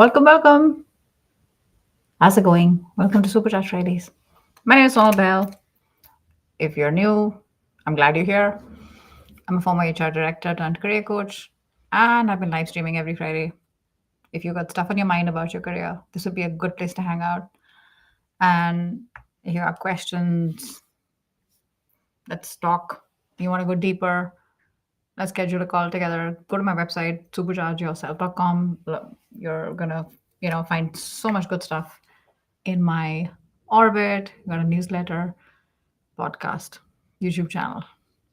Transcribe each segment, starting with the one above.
Welcome, welcome. How's it going? Welcome to Supercharge Fridays. My name is Sonal Bell. If you're new, I'm glad you're here. I'm a former HR director turned career coach, and I've been live streaming every Friday. If you've got stuff on your mind about your career, this would be a good place to hang out. And if you have questions, let's talk. You want to go deeper, let's schedule a call together. Go to my website, superchargeyourself.com. You're gonna, find so much good stuff in my orbit. You got a newsletter, podcast, YouTube channel,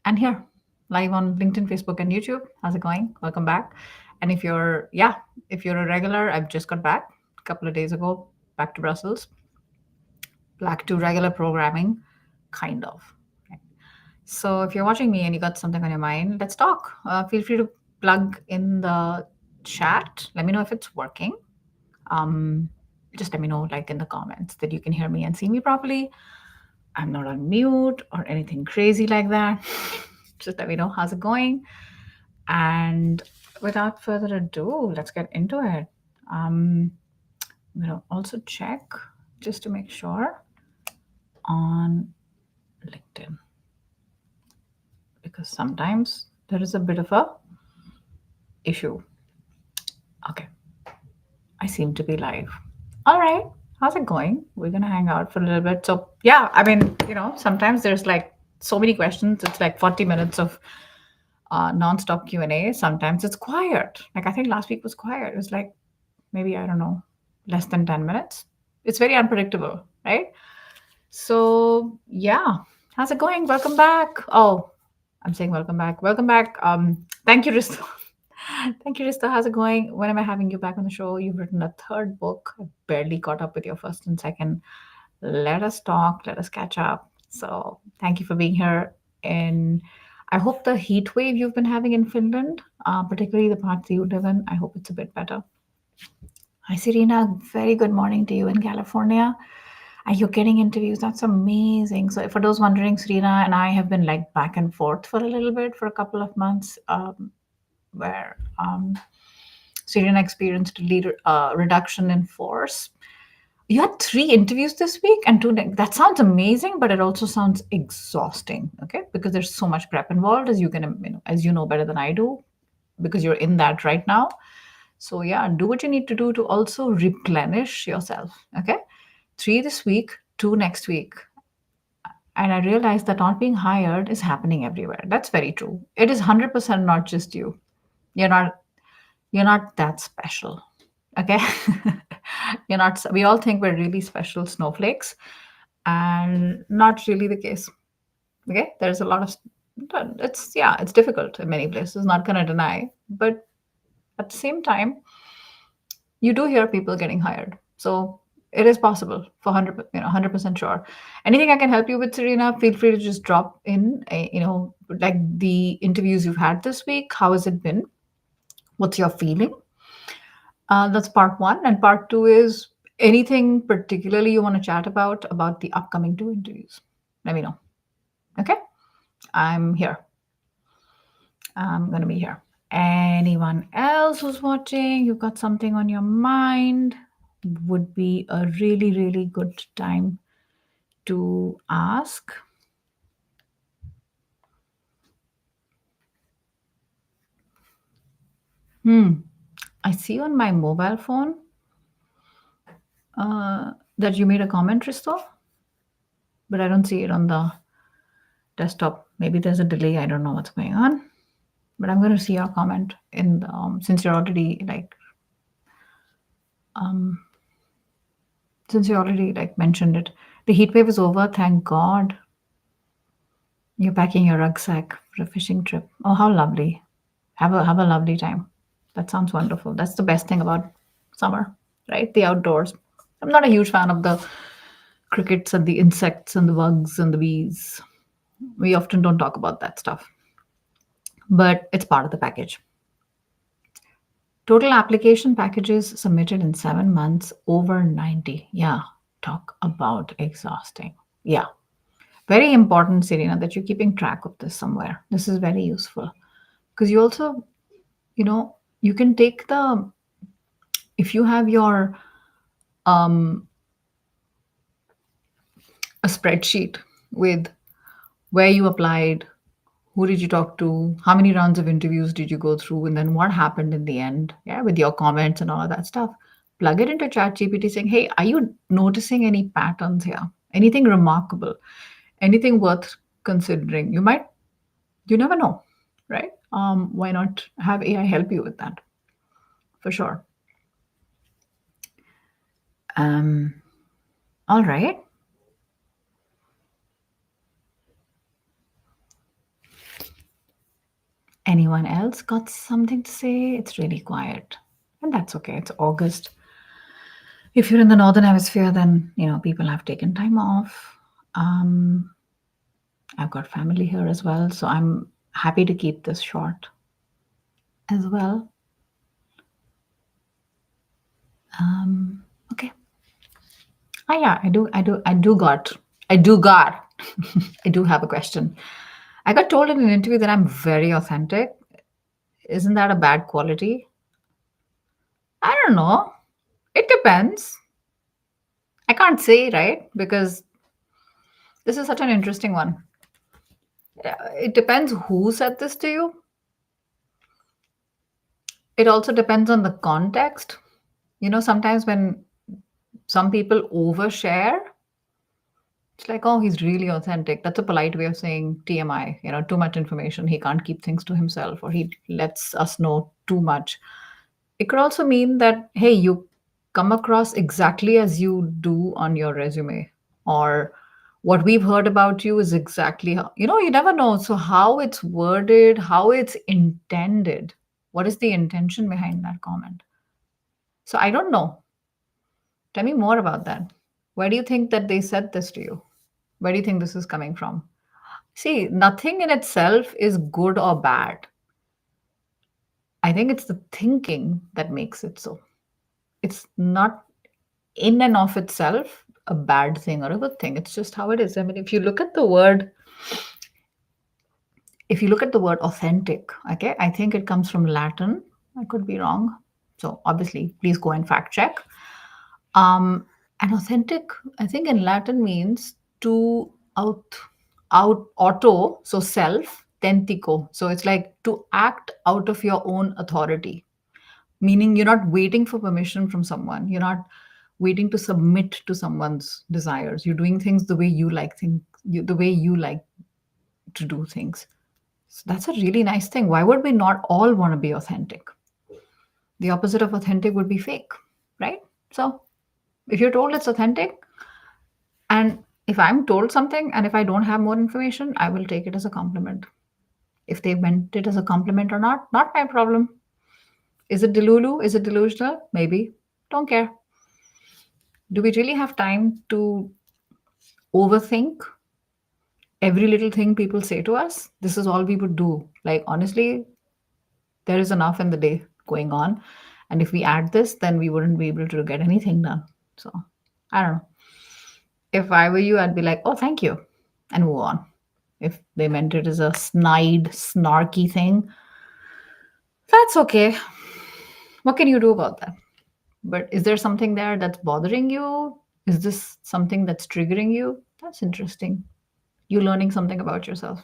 and here live on LinkedIn, Facebook, and YouTube. How's it going? Welcome back. And if you're a regular, I've just got back a couple of days ago, back to Brussels, back to regular programming, kind of. Okay. So if you're watching me and you got something on your mind, let's talk. Feel free to plug in the chat. Let me know if it's working. Um, just let me know, like in the comments, that you can hear me and see me properly. I'm not on mute or anything crazy like that. Just let me know how's it going. And without further ado, let's get into it. I'm going to also check just to make sure on LinkedIn, because sometimes there is a bit of a issue. Okay. I seem to be live. All right. How's it going? We're going to hang out for a little bit. So, yeah, I mean, sometimes there's like so many questions. It's like 40 minutes of non-stop Q&A. Sometimes it's quiet. Like I think last week was quiet. It was like maybe, I don't know, less than 10 minutes. It's very unpredictable, right? So, yeah. How's it going? Welcome back. Oh, I'm saying welcome back. Welcome back. Thank you, Risto. Thank you, Risto. How's it going? When am I having you back on the show? You've written a third book. I barely caught up with your first and second. Let us talk. Let us catch up. So thank you for being here. And I hope the heat wave you've been having in Finland, particularly the parts you live in, I hope it's a bit better. Hi, Serena. Very good morning to you in California. Are you getting interviews? That's amazing. So, for those wondering, Serena and I have been like back and forth for a little bit for a couple of months, where Serena experienced a reduction in force. You had 3 interviews this week and 2. That sounds amazing, but it also sounds exhausting. Okay, because there's so much prep involved, as as you know better than I do, because you're in that right now. So yeah, do what you need to do to also replenish yourself. Okay, 3 this week, 2 next week. And I realized that not being hired is happening everywhere. That's very true. It is 100% not just you. You're not you're not that special. Okay? You're not we all think we're really special snowflakes, and not really the case. Okay? There's a lot of it's difficult in many places, not gonna deny. But at the same time, you do hear people getting hired. So it is possible for 100% sure. Anything I can help you with, Serena, feel free to just drop in, like the interviews you've had this week. How has it been? What's your feeling? That's part one. And part two is anything particularly you want to chat about the upcoming 2 interviews. Let me know. Okay? I'm here. I'm going to be here. Anyone else who's watching, you've got something on your mind, would be a really, really good time to ask. I see on my mobile phone that you made a comment, Risto, but I don't see it on the desktop. Maybe there's a delay. I don't know what's going on, but I'm going to see your comment in the, since you're already mentioned it. The heat wave is over. Thank God. You're packing your rucksack for a fishing trip. Oh, how lovely. Have a lovely time. That sounds wonderful. That's the best thing about summer, right? The outdoors. I'm not a huge fan of the crickets and the insects and the bugs and the bees. We often don't talk about that stuff, but it's part of the package. Total application packages submitted in 7 months, over 90. Yeah, talk about exhausting. Yeah. Very important, Serena, that you're keeping track of this somewhere. This is very useful because you also, you can take the If you have your um, a spreadsheet with where you applied, who did you talk to, how many rounds of interviews did you go through, and then what happened in the end, yeah, with your comments and all of that stuff. Plug it into ChatGPT saying, hey, are you noticing any patterns here? Anything remarkable? Anything worth considering? You never know, right? Why not have AI help you with that? For sure. Um, all right. Anyone else got something to say? It's really quiet. And that's okay. It's August. If you're in the northern hemisphere, then people have taken time off. Um, I've got family here as well, so I'm happy to keep this short as well. Okay. Oh yeah, I do got, I do have a question. I got told in an interview that I'm very authentic. Isn't that a bad quality? I don't know. It depends. I can't say, right? Because this is such an interesting one. It depends who said this to you. It also depends on the context. Sometimes when some people overshare, it's like, oh, he's really authentic. That's a polite way of saying TMI, too much information. He can't keep things to himself, or he lets us know too much. It could also mean that, hey, you come across exactly as you do on your resume, or what we've heard about you is exactly how, you never know. So, how it's worded, how it's intended, what is the intention behind that comment? So, I don't know. Tell me more about that. Where do you think that they said this to you? Where do you think this is coming from? See, nothing in itself is good or bad. I think it's the thinking that makes it so. It's not in and of itself a bad thing or a good thing. It's just how it is. I mean, if you look at the word authentic, okay, I think it comes from Latin. I could be wrong. So obviously, please go and fact check. And authentic, I think in Latin means to out auto, so self, tentico. So it's like to act out of your own authority, meaning you're not waiting for permission from someone. You're not waiting to submit to someone's desires. You're doing things the way you like the way you like to do things. So that's a really nice thing. Why would we not all want to be authentic? The opposite of authentic would be fake, right? So if you're told it's authentic, and if I'm told something and if I don't have more information, I will take it as a compliment. If they meant it as a compliment or not my problem. Is it delulu? Is it delusional? Maybe. Don't care. Do we really have time to overthink every little thing people say to us? This is all we would do. Like, honestly, there is enough in the day going on. And if we add this, then we wouldn't be able to get anything done. So, I don't know. If I were you, I'd be like, oh, thank you, and move on. If they meant it as a snide, snarky thing, that's okay. What can you do about that? But is there something there that's bothering you? Is this something that's triggering you? That's interesting. You learning something about yourself,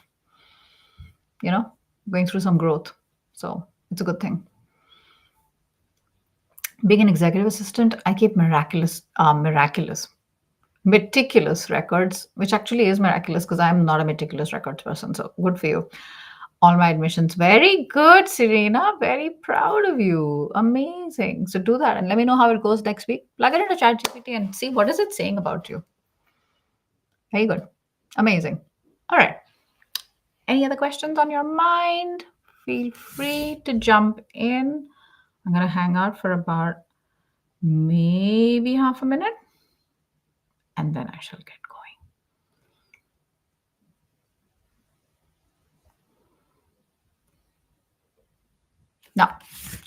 you know, going through some growth. So it's a good thing. Being an executive assistant, I keep meticulous records, which actually is miraculous because I'm not a meticulous records person. So good for you. All my admissions. Very good, Serena. Very proud of you. Amazing. So do that and let me know how it goes next week. Plug it into ChatGPT and see what is it saying about you. Very good. Amazing. All right. Any other questions on your mind? Feel free to jump in. I'm going to hang out for about maybe half a minute and then I shall get going. No.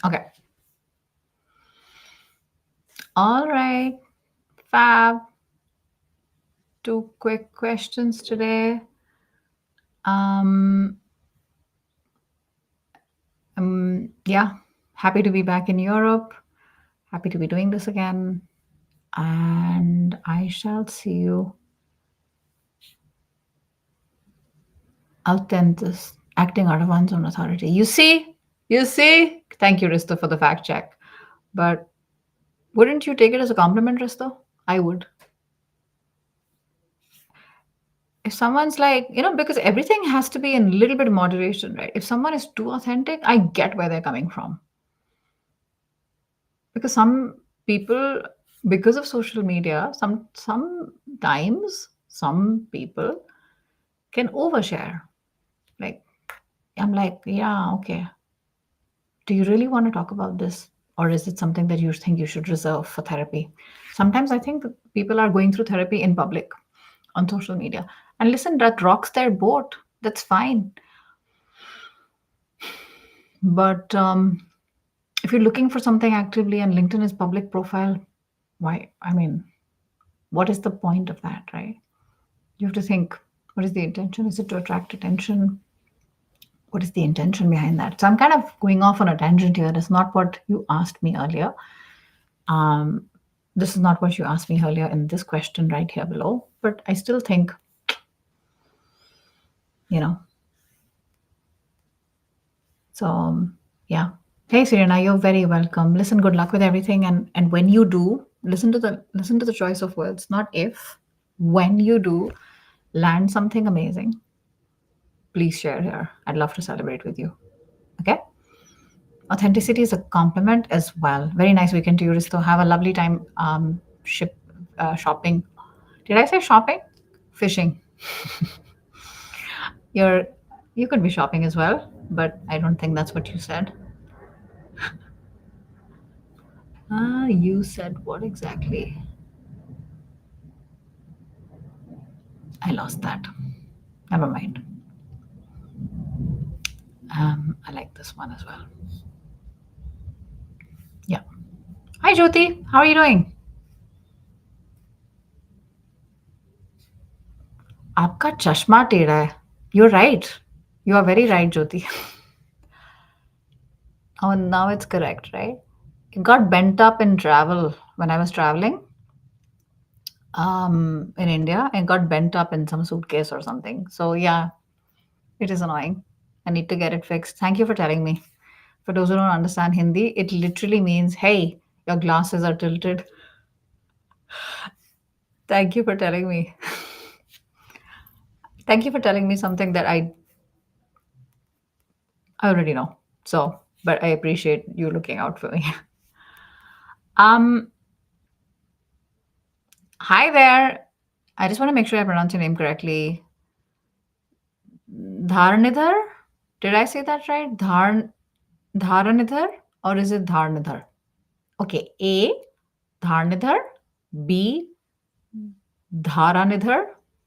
Okay. All right. Fab. Two quick questions today. Um, yeah, happy to be back in Europe. Happy to be doing this again. And I shall see you authentic, acting out of one's own authority. You see. Thank you, Risto, for the fact check. But wouldn't you take it as a compliment, Risto? I would. If someone's like, because everything has to be in a little bit of moderation, right? If someone is too authentic, I get where they're coming from. Because some people, because of social media, sometimes some people can overshare. Like, I'm like, yeah, okay. Do you really want to talk about this? Or is it something that you think you should reserve for therapy? Sometimes I think that people are going through therapy in public on social media. And listen, that rocks their boat. That's fine. But if you're looking for something actively and LinkedIn is public profile, why? I mean, what is the point of that, right? You have to think, what is the intention? Is it to attract attention? What is the intention behind that? So I'm kind of going off on a tangent here. That's not what you asked me earlier. Um, this is not what you asked me earlier in this question right here below. But I still think, you know, so yeah. Hey Serena, you're very welcome. Listen, good luck with everything. And when you do, listen to the choice of words, not if. When you do land something amazing, please share here. I'd love to celebrate with you. Okay? Authenticity is a compliment as well. Very nice weekend to you, Risto. Have a lovely time shopping. Did I say shopping? Fishing. You're you could be shopping as well, but I don't think that's what you said. You said what exactly? I lost that. Never mind. I like this one as well. Yeah. Hi Jyoti, how are you doing? आपका चश्मा टेढ़ा है. You're right. You are very right, Jyoti. Oh, now it's correct, right? It got bent up in travel when I was traveling in India. It got bent up in some suitcase or something. So yeah, it is annoying. I need to get it fixed. Thank you for telling me. For those who don't understand Hindi, it literally means, hey, your glasses are tilted. Thank you for telling me. Thank you for telling me something that I already know. So, but I appreciate you looking out for me. Um, Hi there. I just want to make sure I pronounce your name correctly. Dharnidhar? Did I say that right? Dharanidhar or is it Dharnidhar? Okay, A Dharnidhar, B Dharanidhar,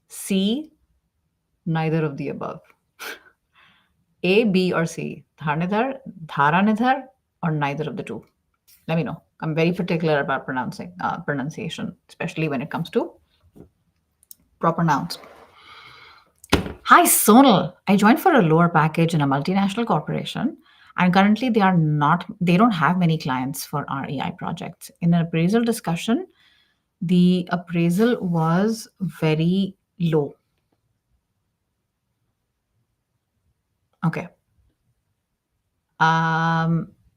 C neither of the above. A, B, or C? Dharanidhar, or neither of the two? Let me know. I'm very particular about pronunciation, especially when it comes to proper nouns. Hi, Sonal. I joined for a lower package in a multinational corporation, and currently they don't have many clients for our AI projects. In an appraisal discussion, the appraisal was very low. Okay.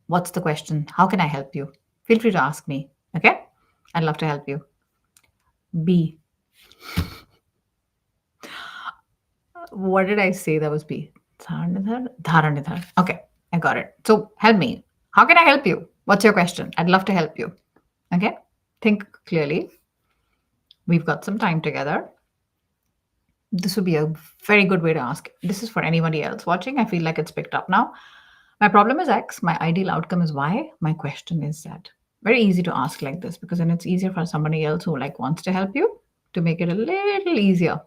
What's the question? How can I help you? Feel free to ask me. Okay. I'd love to help you. B. What did I say that was B? Dharanidhar? Dharanidhar. Okay. I got it. So help me. How can I help you? What's your question? I'd love to help you. Okay. Think clearly. We've got some time together. This would be a very good way to ask. This is for anybody else watching. I feel like it's picked up now. My problem is X. My ideal outcome is Y. My question is Z. Very easy to ask like this because then it's easier for somebody else who like wants to help you to make it a little easier.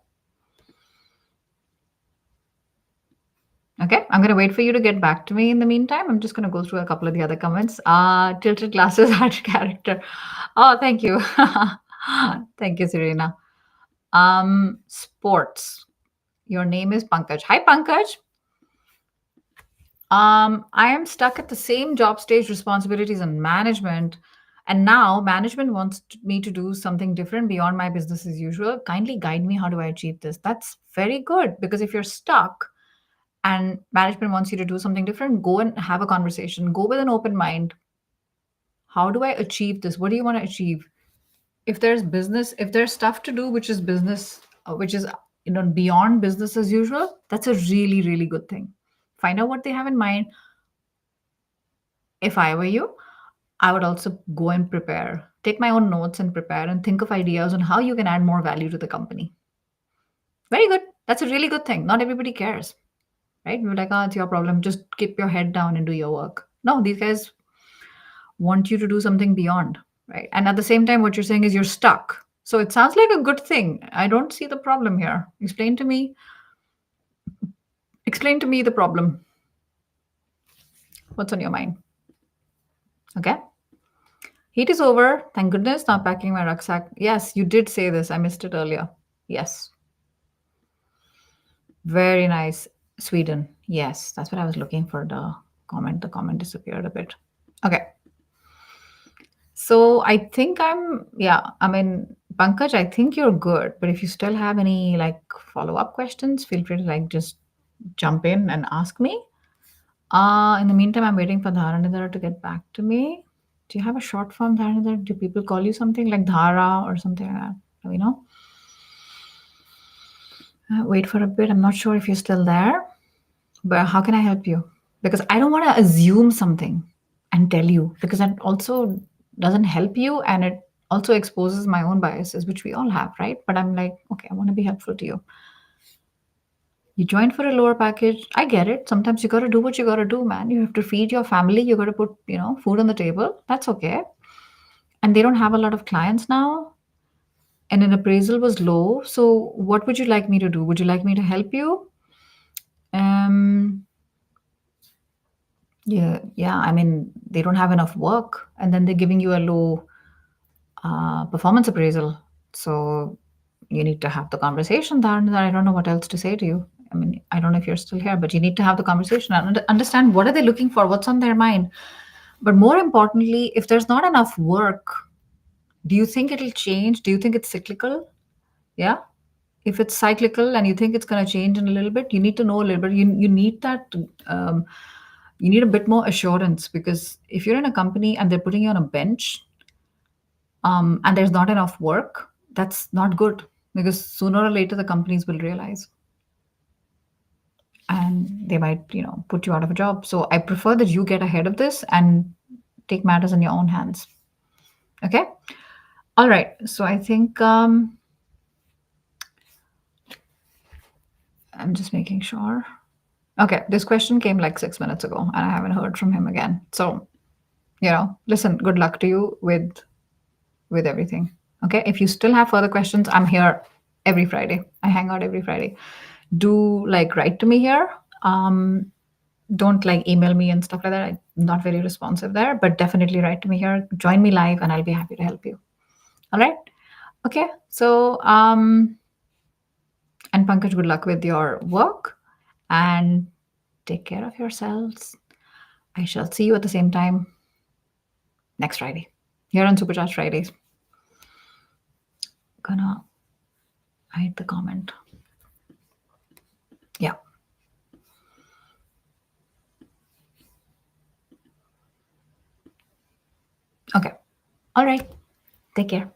Okay, I'm going to wait for you to get back to me in the meantime. I'm just going to go through a couple of the other comments. Tilted glasses add character. Oh, thank you. Thank you, Serena. Sports. Your name is Pankaj. Hi, Pankaj. I am stuck at the same job stage, responsibilities and management And now management wants me to do something different beyond my business as usual. Kindly guide me. How do I achieve this? That's very good, because if you're stuck and management wants you to do something different, go and have a conversation. Go with an open mind. How do I achieve this? What do you want to achieve? If there's business, if there's stuff to do which is business, which is beyond business as usual, that's a really really good thing. Find out what they have in mind. If I were you, I would also go and prepare, take my own notes and prepare and think of ideas on how you can add more value to the company. Very good. That's a really good thing. Not everybody cares, right? We're like, oh, it's your problem, just keep your head down and do your work. No, these guys want you to do something beyond, right? And at the same time, what you're saying is you're stuck. So it sounds like a good thing. I don't see the problem here. Explain to me the problem. What's on your mind? Okay. Heat is over. Thank goodness. Not packing my rucksack. Yes, you did say this. I missed it earlier. Yes. Very nice. Sweden. Yes, that's what I was looking for. The comment. The comment disappeared a bit. Okay. So I think yeah, I mean, Pankaj, I think you're good. But if you still have any like follow-up questions, feel free to like just jump in and ask me. In the meantime, I'm waiting for Dharanidhar to get back to me. Do you have a short form, Dharanidhar? Do people call you something like Dhara or something like that? Do we know? Wait for a bit. I'm not sure if you're still there, but how can I help you? Because I don't want to assume something and tell you, because that also doesn't help you, and it also exposes my own biases, which we all have, right? But I'm like, okay, I want to be helpful to you. You joined for a lower package. I get it. Sometimes you got to do what you got to do, man. You have to feed your family. You got to put, food on the table. That's okay. And they don't have a lot of clients now. And an appraisal was low. So what would you like me to do? Would you like me to help you? Um, yeah, yeah. I mean, they don't have enough work, and then they're giving you a low performance appraisal. So you need to have the conversation. Then I don't know what else to say to you. I mean, I don't know if you're still here, but you need to have the conversation and understand what are they looking for, what's on their mind. But more importantly, if there's not enough work, do you think it'll change? Do you think it's cyclical? Yeah. If it's cyclical and you think it's going to change in a little bit, you need to know a little bit. You need that. Um, you need a bit more assurance, because if you're in a company and they're putting you on a bench, and there's not enough work, that's not good, because sooner or later the companies will realize, and they might put you out of a job. So I prefer that you get ahead of this and take matters in your own hands. Okay. All right. So I think I'm just making sure. Okay, this question came like 6 minutes ago and I haven't heard from him again. So listen, good luck to you with everything. Okay, if you still have further questions, I'm here every Friday. I hang out every Friday. Do like write to me here. Don't like email me and stuff like that. I'm not very responsive there, but definitely write to me here. Join me live and I'll be happy to help you. All right. Okay. So and Pankaj, good luck with your work and take care of yourselves. I shall see you at the same time next Friday here on Supercharged Fridays. Gonna hide the comment. Yeah. Okay. All right. Take care.